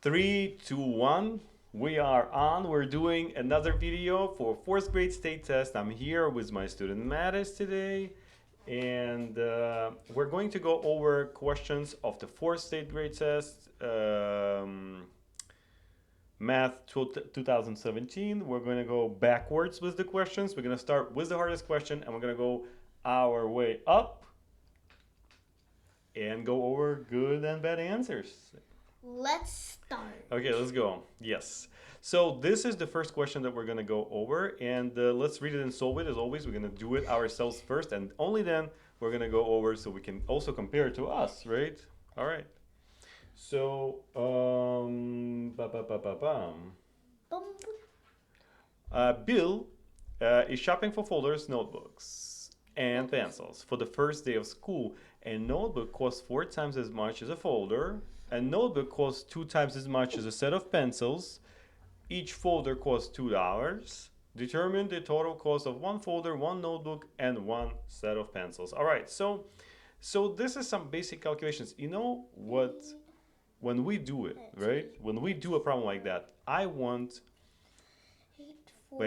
3, 2, 1. We are on. We're doing another video for 4th grade state test. I'm here with my student Mattis today. And we're going to go over questions of the 4th state grade test. Math 2017. We're going to go backwards with the questions. We're going to start with the hardest question and we're going to go our way up and go over good and bad answers. Let's start. Okay, let's go. Yes. So this is the first question that we're going to go over, and let's read it and solve it. As always, we're going to do it ourselves first, and only then we're going to go over so we can also compare it to us, right? All right. So, Bill is shopping for folders, notebooks, and pencils for the first day of school. A notebook costs 4 times as much as a folder. A notebook costs 2 times as much as a set of pencils. Each folder costs $2. Determine the total cost of one folder, one notebook, and one set of pencils. All right, so this is some basic calculations. You know what? When we do it, right? When we do a problem like that, I want 8, 4,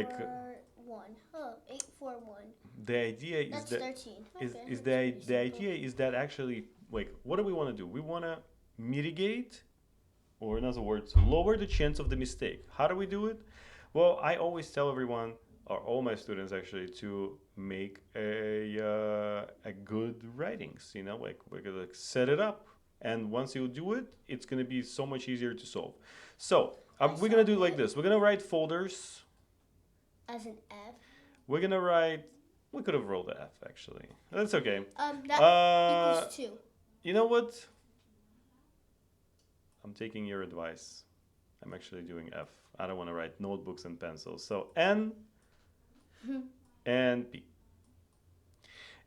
1. Oh, 8, 4, 1. The idea is That's that 13. is the idea is that actually, like, what do we want to do? We want to mitigate, or in other words, lower the chance of the mistake. How do we do it? Well, I always tell everyone, or all my students actually, to make a good writings. You know, like we're gonna set it up, and once you do it, it's gonna be so much easier to solve. So we're gonna do it like this. We're gonna write folders as an F. We're gonna write. We could have rolled the F actually. That's okay. That equals 2. You know what? I'm taking your advice. I'm actually doing F. I don't want to write notebooks and pencils. So N and P.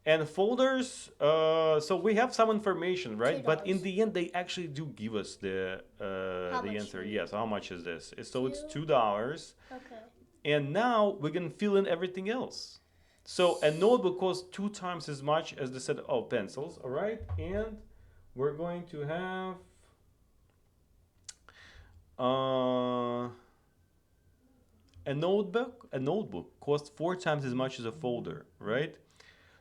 And folders, so we have some information, right? $2. But in the end, they actually do give us the answer. Yes, how much is this? So it's $2. Okay. And now we can fill in everything else. So a notebook costs 2 times as much as the set of pencils, all right? And we're going to have a notebook costs 4 times as much as a folder, right?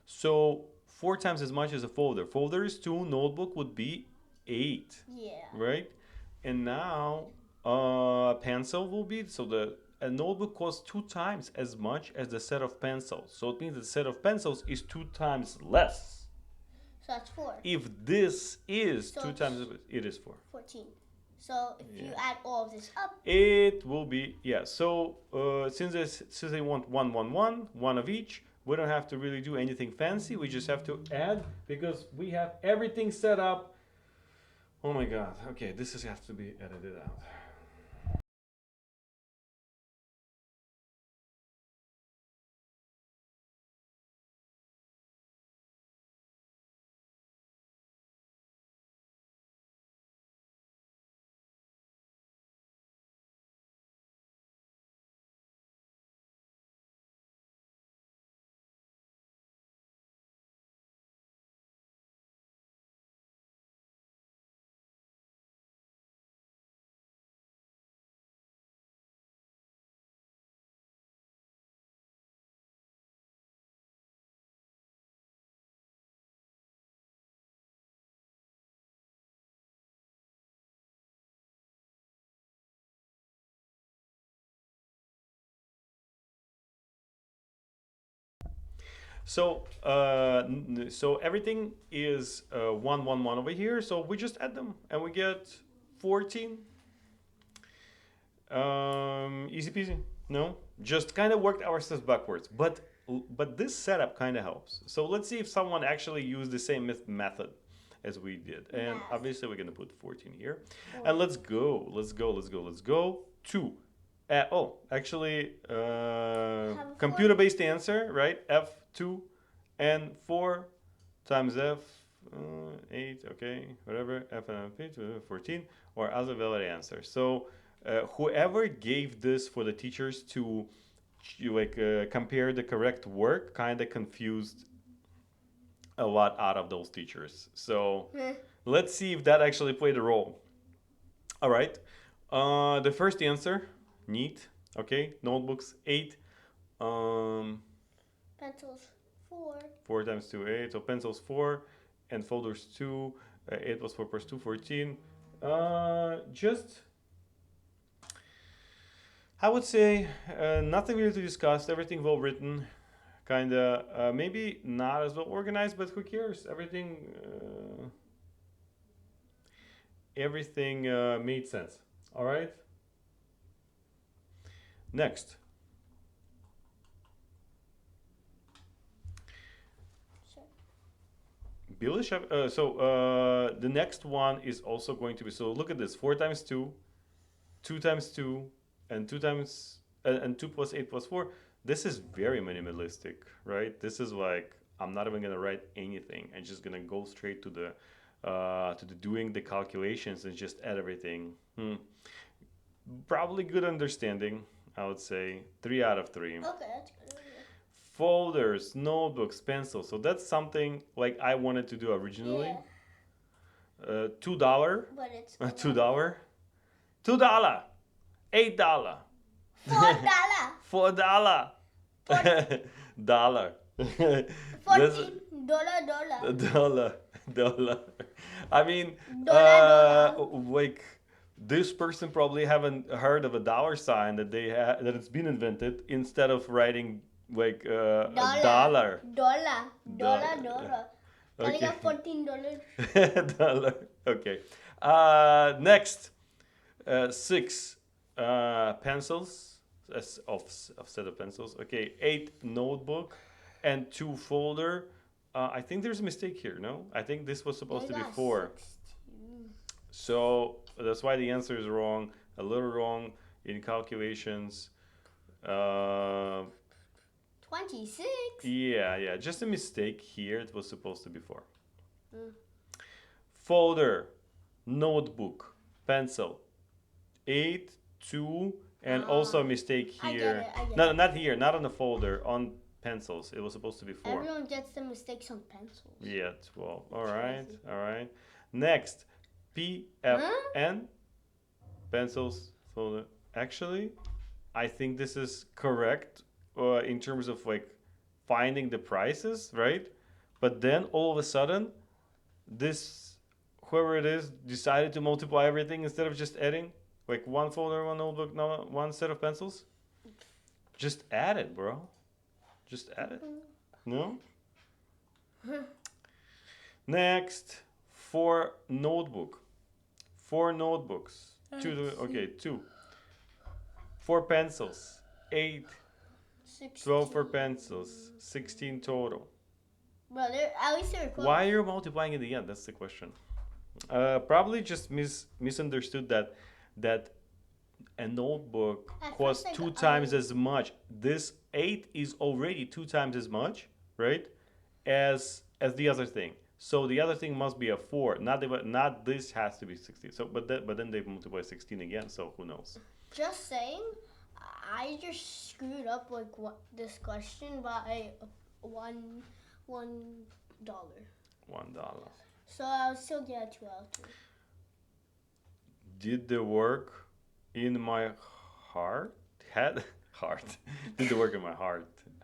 So 4 times as much as a folder. Folder is 2, notebook would be 8. Yeah. Right? And now pencil will be, so a notebook costs 2 times as much as the set of pencils. So it means the set of pencils is 2 times less. So that's 4. If this is So 2 times, it is 4. 14. So if you add all of this up, it will be, yeah. So since they want 1, 1, 1, 1 of each, we don't have to really do anything fancy. We just have to add because we have everything set up. Oh my God. Okay, this has to be edited out. So so everything is 1, 1, 1 over here. So we just add them and we get 14. Easy peasy. No, just kind of worked ourselves backwards. But this setup kind of helps. So let's see if someone actually used the same method as we did. And obviously we're gonna put 14 here. And let's go. Let's go. 2. Actually, computer-based answer, right? F2 and 4 times F, 8, okay, whatever, F and P, 14, or other valid answer. So whoever gave this for the teachers to compare the correct work kind of confused a lot out of those teachers. So let's see if that actually played a role. All right. The first answer, neat. Okay, notebooks 8. Pencils 4. 4 times 2, 8. So pencils 4, and folders 2. 8 plus 4 plus 2, 14. Just, I would say, nothing really to discuss. Everything well written. Kinda, maybe not as well organized, but who cares? Everything made sense. All right. Next. Sure. Bill is the next one is also going to be, so look at this, 4 times 2, 2 times 2, and 2 times and 2 plus 8 plus 4. This is very minimalistic, right? This is like, I'm not even gonna write anything. I'm just gonna go straight to the doing the calculations and just add everything. Probably good understanding, I would say. 3 out of 3. Okay, that's good. Folders, notebooks, pencils. So that's something like I wanted to do originally. Yeah. $2. But it's $2. $2. $8. $4. $4. Dollar. $14. Dollar. I mean, like this person probably haven't heard of a dollar sign that that it's been invented instead of writing like a dollar. Dollar. Can I get $14? Dollar. Okay. Next, 6 pencils. Of set of pencils. Okay, 8 notebook and 2 folder. I think there's a mistake here. No, I think this was supposed to be 4. 16. So that's why the answer is wrong. A little wrong in calculations. 26. Yeah, just a mistake here. It was supposed to be 4. Mm. Folder, notebook, pencil, 8, 2, and also a mistake here. I get No, it. not here. Not on the folder. On pencils. It was supposed to be 4. Everyone gets the mistakes on pencils. Yeah, 12. All Crazy. right. Next, P, F, N, pencils, folder. Actually, I think this is correct in terms of like finding the prices, right? But then all of a sudden, this whoever it is decided to multiply everything instead of just adding like one folder, one notebook, no, one set of pencils. Just add it, bro. Just add it. No? Next, 4 notebook. 4 notebooks. 2. 4 pencils. 8. 12 for pencils. 16 total. Brother, at least they're close. Why are you multiplying in the end? That's the question. Probably just misunderstood that a notebook costs 2 times as much. This 8 is already 2 times as much, right? As the other thing. So the other thing must be a 4. Not this has to be 16. So but then they multiply 16 again. So who knows? Just saying, I just screwed up like this question by $1. $1. So I'll still get a 2 out of 3. Did the work in my head? Did the work in my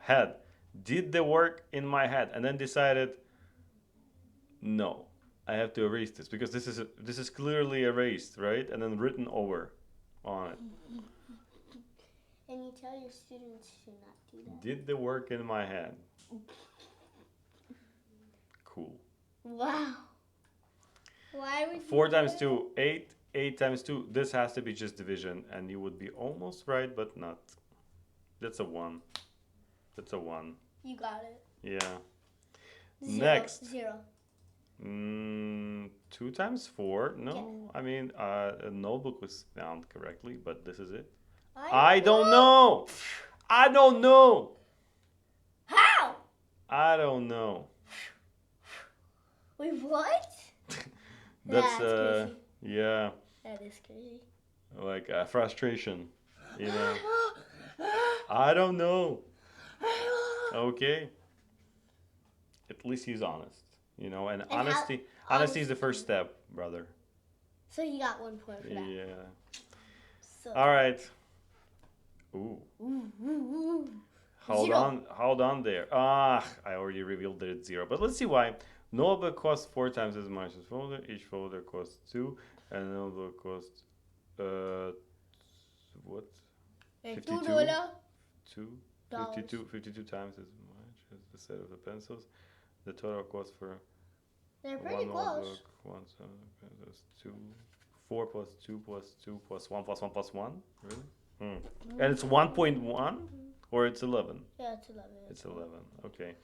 head? Did the work in my head, and then decided, no, I have to erase this because this is clearly erased, right? And then written over on it. And you tell your students to not do that. Did the work in my head. Cool. Wow. Why would 4 times 2, 8. 8 times 2. This has to be just division, and you would be almost right, but not. That's a 1. You got it. Yeah. 0. Next. 0. 2 times 4. No, yeah. I mean, a notebook was found correctly, but this is it. I don't know. I don't know. How? I don't know. Wait, what? That's crazy. Yeah. That is crazy. Like frustration, you know. I don't know. Okay. At least he's honest, you know, and honesty is the first step, brother. So he got 1 point for that. Yeah. So All right. Ooh. Ooh. Hold Zero. hold on there. Ah, I already revealed that it's 0. But let's see why. Notebook costs 4 times as much as folder. Each folder costs 2, and notebook costs what? $52? $2. 2? 52 times as much as the set of the pencils. The total cost for They're pretty one close. notebook, one set of pencils, 2. 4 plus 2 plus 2 plus 1 plus 1 plus 1? Really? And it's 1.1? Or it's 11? Yeah, it's 11. It's 11. Okay.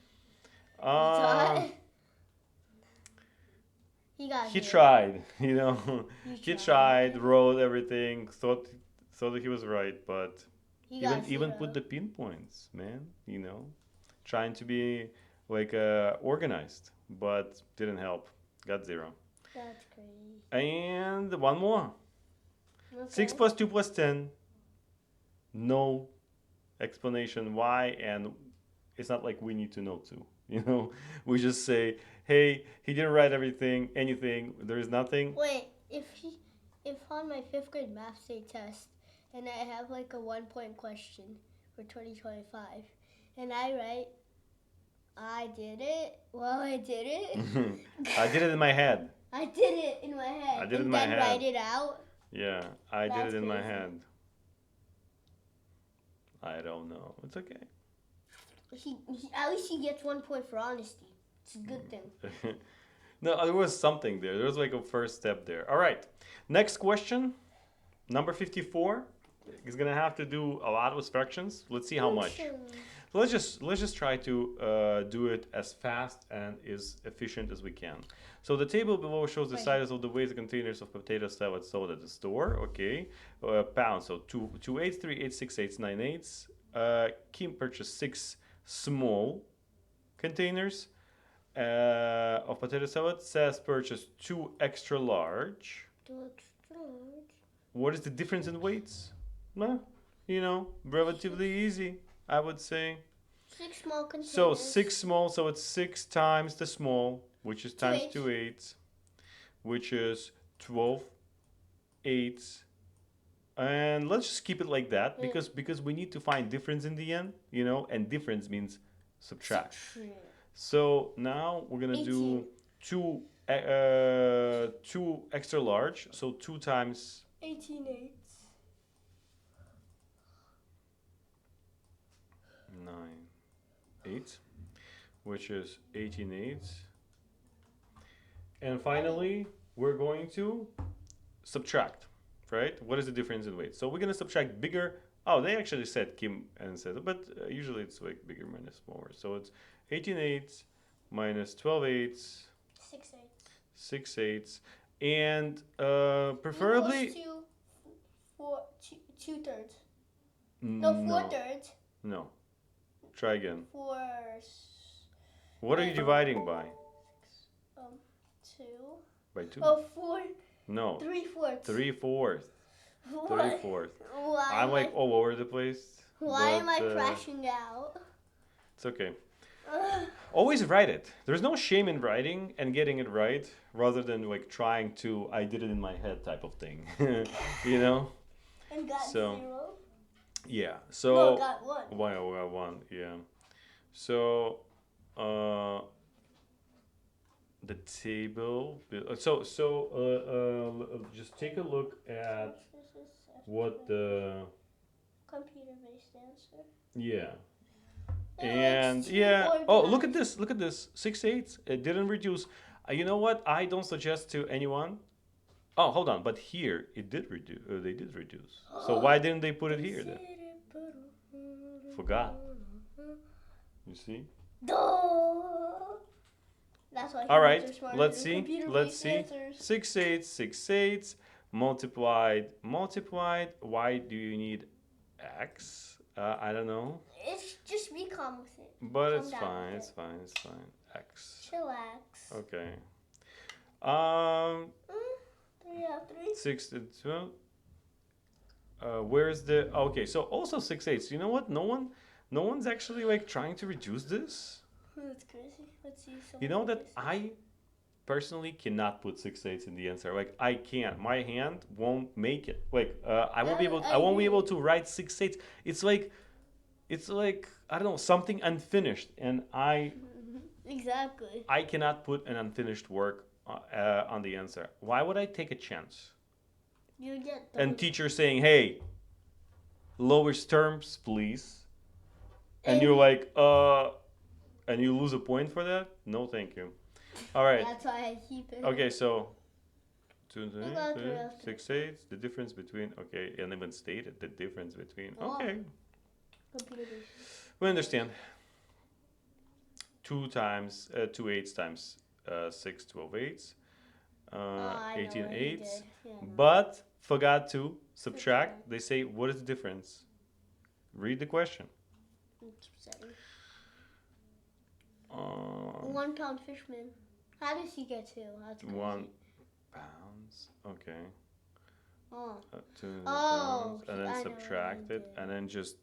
He tried, you know. He tried, wrote everything, thought that he was right, but even put the pinpoints, man, you know. Trying to be like organized, but didn't help. Got 0. That's crazy. And one more. Okay. 6 plus 2 plus 10. No explanation why, and it's not like we need to know too. You know, we just say, hey, he didn't write anything. There is nothing. Wait, if on my 5th grade math day test, and I have like a 1-point question for 2025, and I write, I did it. Well, I did it. I did it in my head. I did it in my head. I did it in my head. And then write it out. Yeah, I did That's it in my crazy. head. I don't know. It's okay. At least he gets 1 point for honesty. It's a good thing. No, there was something there. There was like a first step there. All right. Next question. Number 54 is gonna have to do a lot with fractions. Let's see how much. So let's just try to do it as fast and as efficient as we can. So the table below shows the sizes of the weights containers of potato salad sold at the store. Okay, pounds. So 2 eighths, 3 eighths, 6 eighths, 9 eighths. Kim purchased 6 small containers of potato salad. Says purchased 2 extra large. 2 extra large. What is the difference in weights? Well, you know, relatively easy, I would say. 6 small containers. So 6 small, so it's 6 times the small, which is times 2 eighths, which is 12 eighths. And let's just keep it like that because we need to find difference in the end, you know, and difference means subtract. So now we're gonna do 2 extra large, so 2 times 18 eighths. 9 eighths, which is 18 eighths. And finally, we're going to subtract, right? What is the difference in weight? So we're going to subtract bigger. Oh, they actually said Kim and said, but usually it's like bigger minus smaller. So it's 18 eighths minus 12 eighths. 6 eighths. 6 eighths. And preferably... 2 thirds. No, 4 thirds. No. Try again. 4. What are you dividing by? 2. By 2? Oh, 4. No. 3/4. 3/4. 3/4. Why I'm like all over the place. Why am I crashing out? It's okay. Always write it. There's no shame in writing and getting it right rather than like trying to I did it in my head type of thing. You know? And got 0. Yeah. So no, got 1. Why I got 1, yeah. So the table just take a look at what the computer-based answer. Yeah. And yeah. Oh, look at this. Look at this. 6 eighths. It didn't reduce. You know what? I don't suggest to anyone. Oh, hold on. But here it did reduce. They did reduce. So why didn't they put it here then? Forgot. You see? That's why. All right. Let's see. Let's see. Answers. 6 eighths. 6 eighths multiplied. Why do you need x? I don't know. It's just be calm with it. But it's fine. It's fine. It's fine. X. Chillax. Okay. 3 out 3. 6 to 12. Where's the? Okay. So also 6 eighths. You know what? No one's actually like trying to reduce this. That's crazy. Let's see. You know that I personally cannot put 6/8 in the answer. Like I can't. My hand won't make it. Like I won't be able. I won't be able to write 6/8. It's like I don't know, something unfinished, and Exactly. I cannot put an unfinished work on the answer. Why would I take a chance? You get And those. teacher saying, "Hey, lowest terms, please," and you're like, and you lose a point for that? No, thank you. All right. That's why I keep it. Okay, so got three after. 6/8. The difference between and even stated the difference between. Oh. Okay, Computer vision. we understand. 2 eighths times 6, 12 eighths, I know 18 what he eighths. did. Yeah, I know. But forgot to subtract. They say, what is the difference? Read the question. Sorry. 1 1 pound fishman. How does he get 2? That's crazy. pounds. Okay. Oh. 2 Oh, pounds, and then I know subtract what I it, did. and then just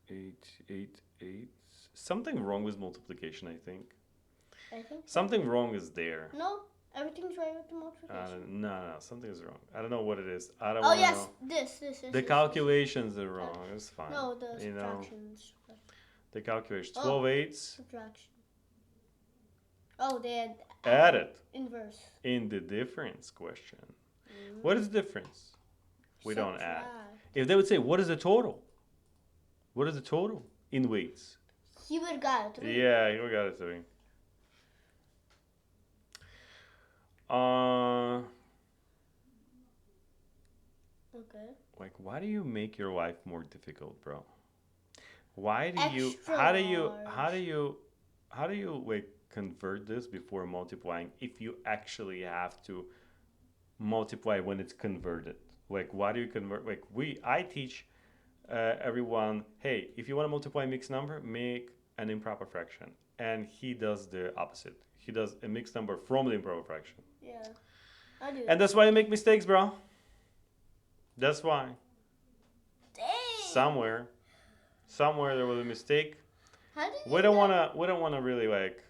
8 eighths. Something wrong with multiplication, I think. I think so. Something wrong is there. No, everything's right with the multiplication. No, something's wrong. I don't know what it is. I don't Oh wanna yes, know. this. The calculations are wrong. It's fine. No, the You know, subtractions. the calculation. Oh. 12 eighths Subtraction. Oh, they had added inverse. in the difference question. What is the difference? We don't add. Subtract. If they would say, what is the total? What is the total in weights? He would have got it. 3. Yeah, you got it 3. Okay. Like, why do you make your life more difficult, bro? Why do you? Extra How do you? large. How do you like convert this before multiplying? If you actually have to multiply when it's converted, like, why do you convert? Like, I teach everyone, hey, if you want to multiply a mixed number, make an improper fraction, and he does the opposite. He does a mixed number from the improper fraction. Yeah. I do. And that's why you make mistakes, bro. That's why. Dang. Somewhere there was a mistake. How did We don't wanna really like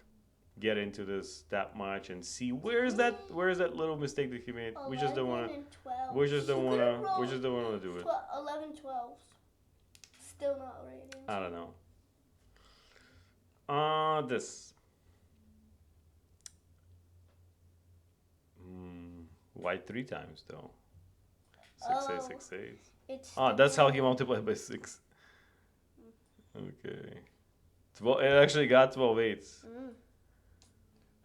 get into this that much and see where's that little mistake that he made. We just don't wanna. We just don't wanna do it. 11 12s. Still not right. I don't know. This. Why 3 times though? 6 8. It's That's how he multiplied by 6. Okay. 12. It actually got 12 eighths.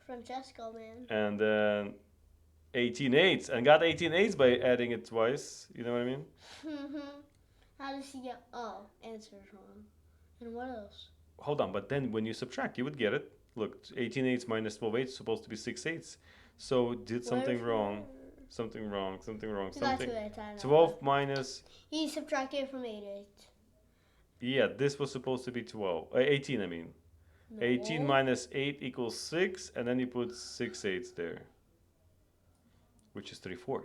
Francesco, man. And then 18 eighths. And got 18 eighths by adding it twice. You know what I mean? How does he get? Oh, answers wrong. And what else? Hold on. But then when you subtract, you would get it. Look, 18 eighths minus 12 eighths is supposed to be 6 eighths. So did something wrong. Something wrong. He got 2 at a time. 12 minus. He subtracted from 8 8. Yeah, this was supposed to be 18, I mean. No. 18 minus 8 equals 6, and then you put 6 eighths there, which is 3/4.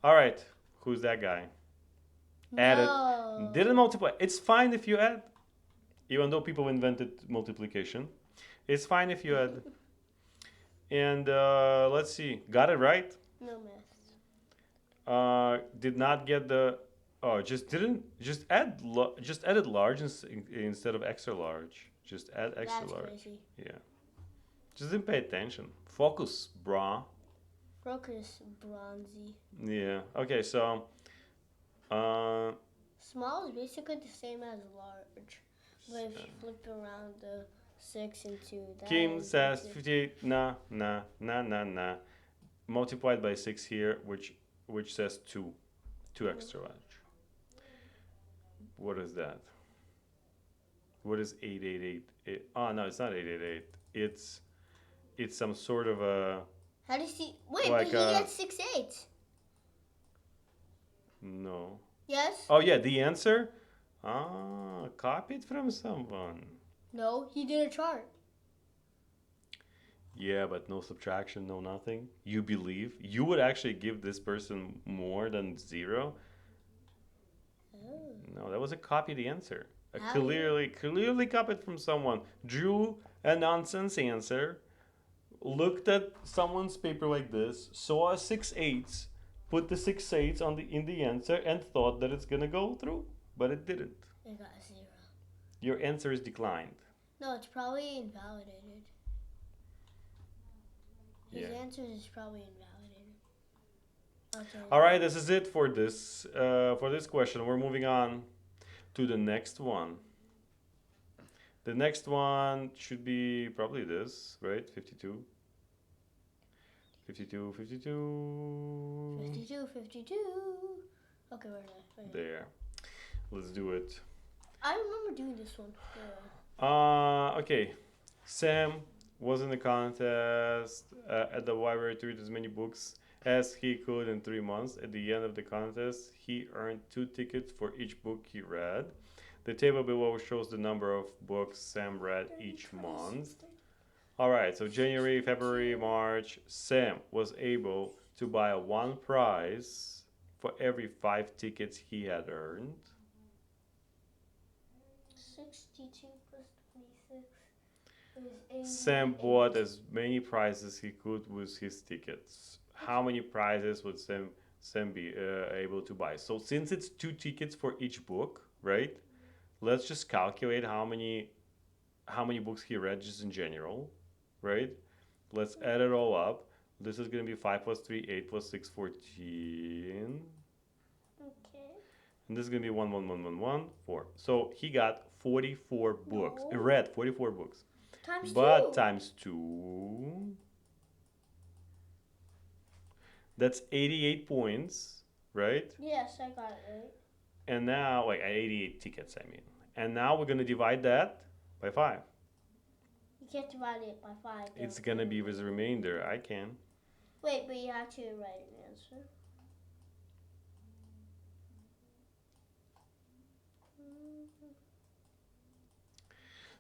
All right, who's that guy? Added. No. Didn't multiply. It's fine if you add, even though people invented multiplication. It's fine if you add. And let's see, got it right. No math. Did not get the. Oh, just added large instead of extra large. Just add extra That's large. crazy. Yeah. Just didn't pay attention. Focus, brah. Focus, bronzy. Yeah. Okay, so Small is basically the same as large. But if you flip around the 6 into that. Kim says 58. Nah. Multiplied by 6 here, which says 2 extra large. What is that? What is 888? Oh no, it's not 888. It's some sort of a. How does he? Wait, Like but he gets 6 8. No. Yes? Oh yeah, the answer. Copied from someone. No, he did a chart. Yeah, but no subtraction, no nothing. You believe you would actually give this person more than 0? Oh. No, that was a copied answer. How? Clearly copied from someone. Drew a nonsense answer looked at someone's paper like this, saw a 6/8, put the 6/8 on in the answer, and thought that it's gonna go through, but it didn't. I got a 0. Your answer is declined. No, it's probably invalidated. His Yeah. answer is probably invalidated. Okay. All right, this is it for this question. We're moving on to the next one. The next one should be probably this, right? 52. 52, 52. 52, 52. Okay, where's that? There. Let's do it. I remember doing this one. Yeah. Okay. Sam was in the contest at the library to read as many books as he could in 3 months. At the end of the contest, he earned 2 tickets for each book he read. The table below shows the number of books Sam read each month. All right, so January, February, March, Sam was able to buy 1 prize for every 5 tickets he had earned. 62 plus 26 is 80. Sam bought as many prizes he could with his tickets. How many prizes would Sam be able to buy? So since it's 2 tickets for each book, right? Let's just calculate how many books he read just in general, right? Let's add it all up. This is going to be 5 plus 3, 8 plus 6, 14. Okay. And this is going to be 1, 1, 1, 1, 1, 4. So he got 44 books. No. Read 44 books. Times But 2. times 2, that's 88 points, right? Yes, I got it right. And now, like 88 tickets, I mean. And now we're going to divide that by 5. You can't divide it by 5. It's going to be with the remainder. I can. Wait, but you have to write an answer.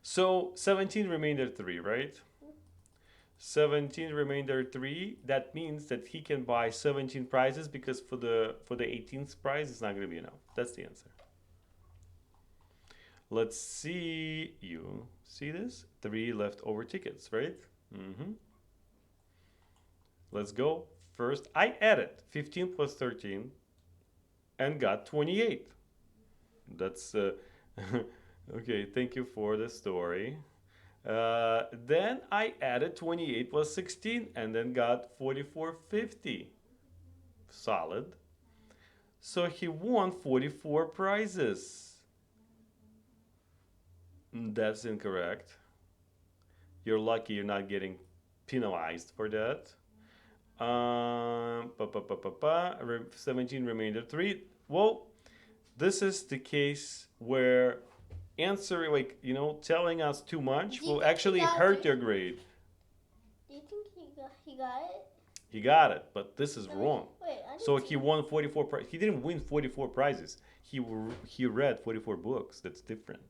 So 17 remainder 3, right? 17 remainder 3. That means that he can buy 17 prizes because for the 18th prize it's not going to be enough. That's the answer. Let's see. You see this? 3 leftover tickets, right? Let's go. First, I added 15 plus 13 and got 28. That's okay. Thank you for the story. Then I added 28 plus 16 and then got 44.50. Solid. So he won 44 prizes. That's incorrect. You're lucky you're not getting penalized for that. 17 remainder 3. Well, this is the case where answering, like, telling us too much will actually hurt your grade. Do you think he got it? He got it, but this is wrong. Wait, So he won 44 prizes. He didn't win 44 prizes. He read 44 books. That's different.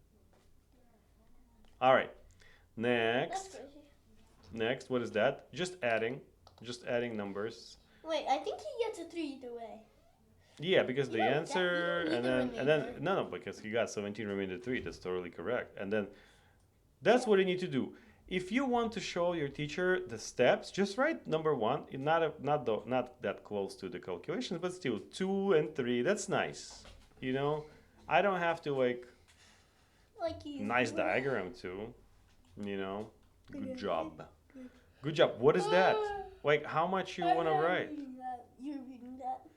All right. That's crazy. Next, what is that? Just adding numbers. Wait, I think he gets a 3 either way. Yeah, because the You don't answer need and the then remainder. no, because he got 17 remainder 3. That's totally correct. And then that's what you need to do. If you want to show your teacher the steps, just write number 1. Not that close to the calculations, but still 2 and 3. That's nice. I don't have to Like you. nice diagram too. Good job. Good. Good job. What is that? Like how much you want to write? You're reading that.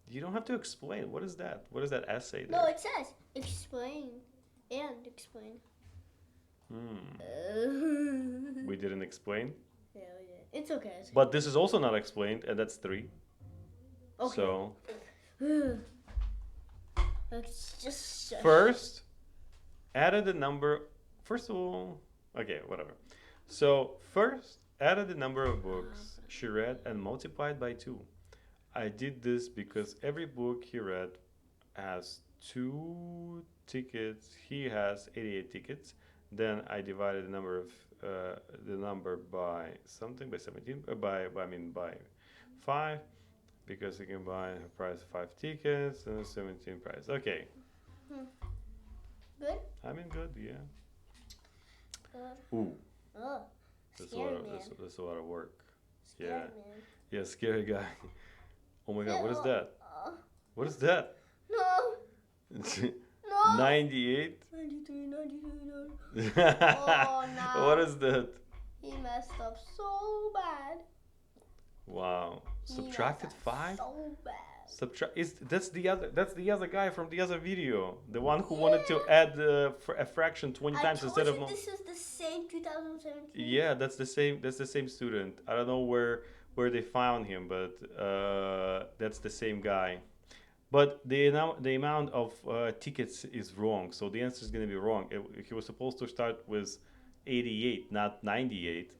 You don't have to explain. What is that? What is that essay there? No, it says explain and explain. We didn't explain. Yeah, we did. It's okay. But this is also not explained, and that's 3. Okay. So Let's just first, added the number. First of all, okay, whatever. So first, added the number of books she read and multiplied by 2. I did this because every book he read has 2 tickets. He has 88 tickets. Then I divided the number by something, by 17, by 5, because he can buy a price of 5 tickets and 17 price. Okay. Good? I mean, good, yeah. Good. Ooh. Oh. This is a Scary lot of man. this is a lot of work. Scary Yeah. man. Yeah, scary guy. Oh my God, what is that? Uh, What is that? no. No. 98? 93, 92, What no. is that? He messed up so bad. Wow. He Subtracted messed up 5? So bad. That's the other guy from the other video. The one who wanted to add a fraction 20 times instead of this is the same 2017. Yeah, that's the same student. I don't know where they found him, but that's the same guy. But the amount of tickets is wrong, so the answer is going to be wrong. He was supposed to start with 88, not 98.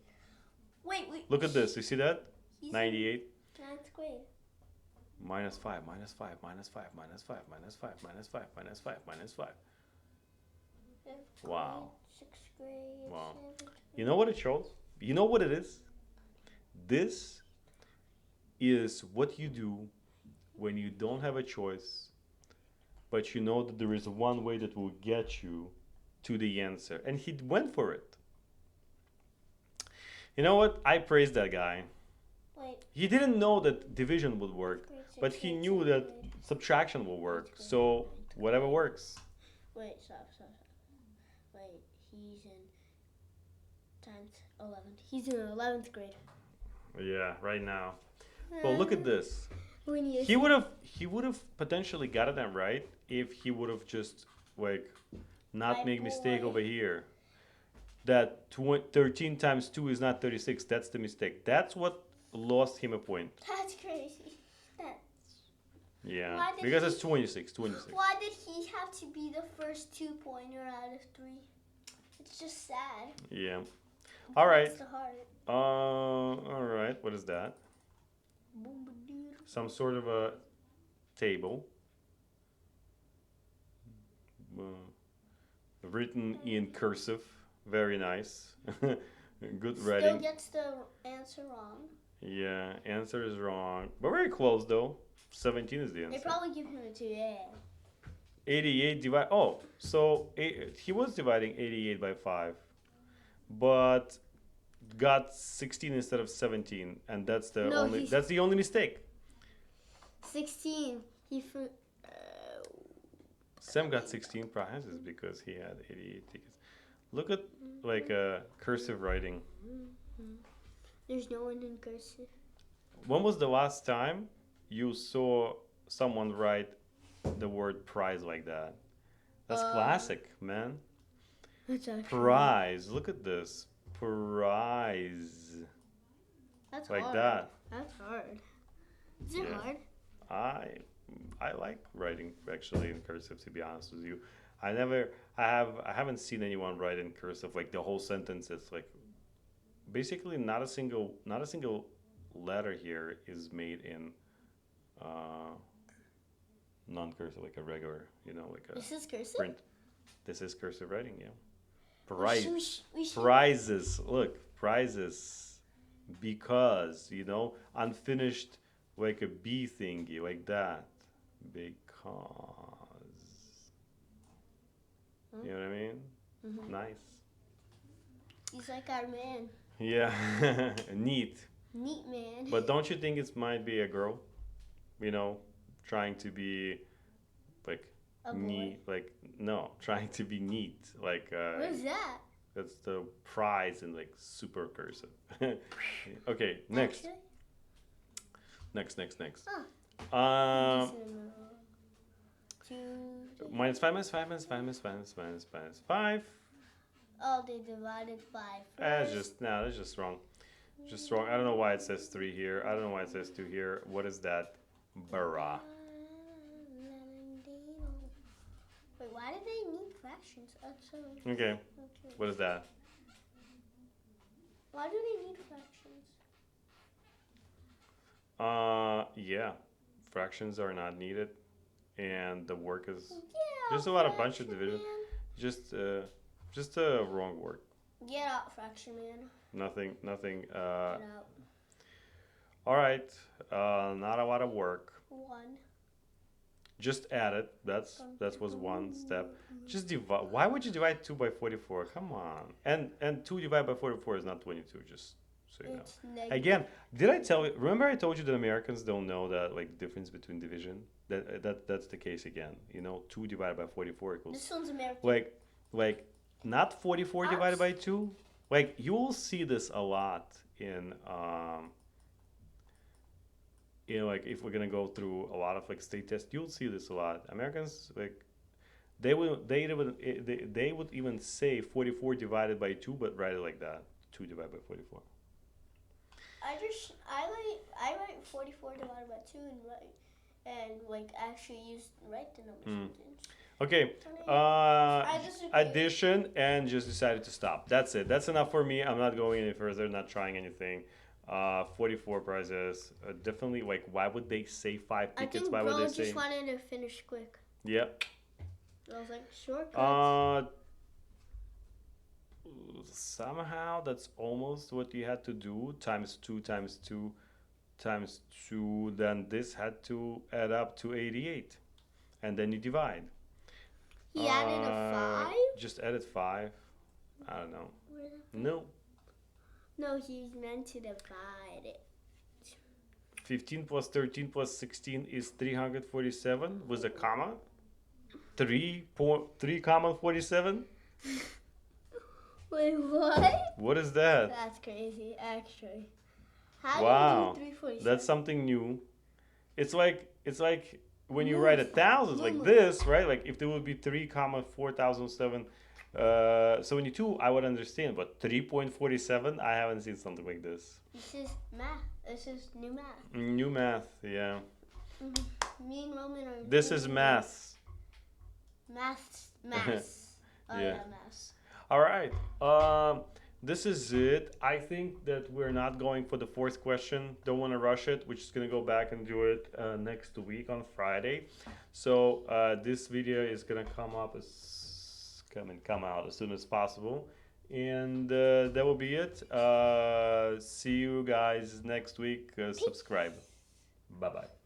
Wait. Look at this. You see that? He's 98. in ninth grade. Minus 5, minus 5, minus 5, minus 5, minus 5, minus 5, minus 5, minus 5. Fifth Wow. grade, sixth grade. Wow. Seventh You know what it shows? You know what it is? This is what you do when you don't have a choice, but you know that there is one way that will get you to the answer. And he went for it. You know what? I praise that guy. Wait. He didn't know that division would work, Grade six, but he seventh, knew eighth that grade. subtraction will work. So whatever works. Wait, stop. Wait, he's in 10th, 11th. He's in 11th grade. Yeah, right now. Well, look at this. When you He would have potentially gotten them right if he would have just like not My make mistake boy. over here. That 13 times 2 is not 36. That's the mistake. That's what lost him a point. That's crazy. That's Yeah, Why did because he- it's 26. 26. why did he have to be the first 2-pointer out of 3? It's just sad. Yeah. All right. That's the heart. All right. What is that? Boom-ba-doo. Some sort of a table. Written in cursive. Very nice. Good Still writing. gets the answer wrong. Yeah, answer is wrong. But very close though. 17 is the They answer. probably give him a 2. Yeah. 88 divide. Oh, so he was dividing 88 by 5, but got 16 instead of 17, and that's the No, only he's- that's the only mistake. 16. Sam got 16 prizes because he had 88 tickets. Look at like cursive writing. There's no one in cursive. When was the last time you saw someone write the word prize like that? That's classic, man. That's actually. Prize. Look at this. Prize. That's Like hard. that. That's hard. Is it Yeah. hard? I like writing actually in cursive, to be honest with you. I haven't seen anyone write in cursive like the whole sentence. It's like basically not a single letter here is made in non-cursive, like a regular, like a This is cursive? print. This is cursive writing, yeah. We should- Prizes. Look, prizes. Because, unfinished, like a bee thingy, like that. Because. You know what I mean? Mhm. Nice. He's like our man. Yeah. Neat. Neat man. But don't you think it might be a girl? Trying to be like A boy. neat, like no, trying to be neat, like What is that? that's the prize in like super cursive. Okay, next. Actually? Next. Ah. Um, minus 5, minus 5, minus 5, minus 5, minus 5. Oh, they divided by That's first. that's just wrong. Just wrong. I don't know why it says 3 here. I don't know why it says 2 here. What is that? Bara. Wait, why do they need fractions? That's so Okay, okay. what is that? Why do they need fractions? Yeah. Fractions are not needed. And the work is Yeah. There's a lot of bunch of fraction division. man. just a wrong word. Get out, fraction man. Nothing. Get out. All right. Not a lot of work. 1. Just add it. That was one step. Just divide. Why would you divide 2 by 44? Come on. And 2 divided by 44 is not 22. Just so you know. It's negative. Again, did I tell you? Remember, I told you that Americans don't know that like difference between division. That's the case again. You know, 2 divided by 44 equals This one's American. like not 44 divided by 2. Like you will see this a lot in you know, like if we're gonna go through a lot of like state tests, you'll see this a lot. Americans like they would even say 44 divided by 2, but write it like that, 2 divided by 44. I write 44 divided by 2 and like actually write the number sentence. Okay, I disagree. addition, and just decided to stop. That's it. That's enough for me. I'm not going any further. Not trying anything. 44 prizes. Definitely. Like, why would they say 5 I tickets? think Why would bro they say? just wanted to finish quick. Yep. I was like, shortcuts. Somehow that's almost what you had to do. Times 2 times 2 times 2. Then this had to add up to 88, and then you divide. He added a 5? Just added 5. I don't know. No. No, he meant to divide it. 15 plus 13 plus 16 is 347 with a comma. 3 comma 47. Wait, what? What is that? That's crazy, actually. How Wow, do you do 347? that's something new. It's like when you Move. write a thousand like Move. this, right? Like if there would be 3 comma 4007 72, I would understand, but 3.47, I haven't seen something like this. This is math. This is new math. New math, yeah. Me and Roman are. This is math. Maths. Oh, Yeah. maths. All right. This is it. I think that we're not going for the 4th question. Don't want to rush it. We're just gonna go back and do it next week on Friday. So this video is gonna come out as soon as possible, and that will be it. See you guys next week. Subscribe. Bye bye.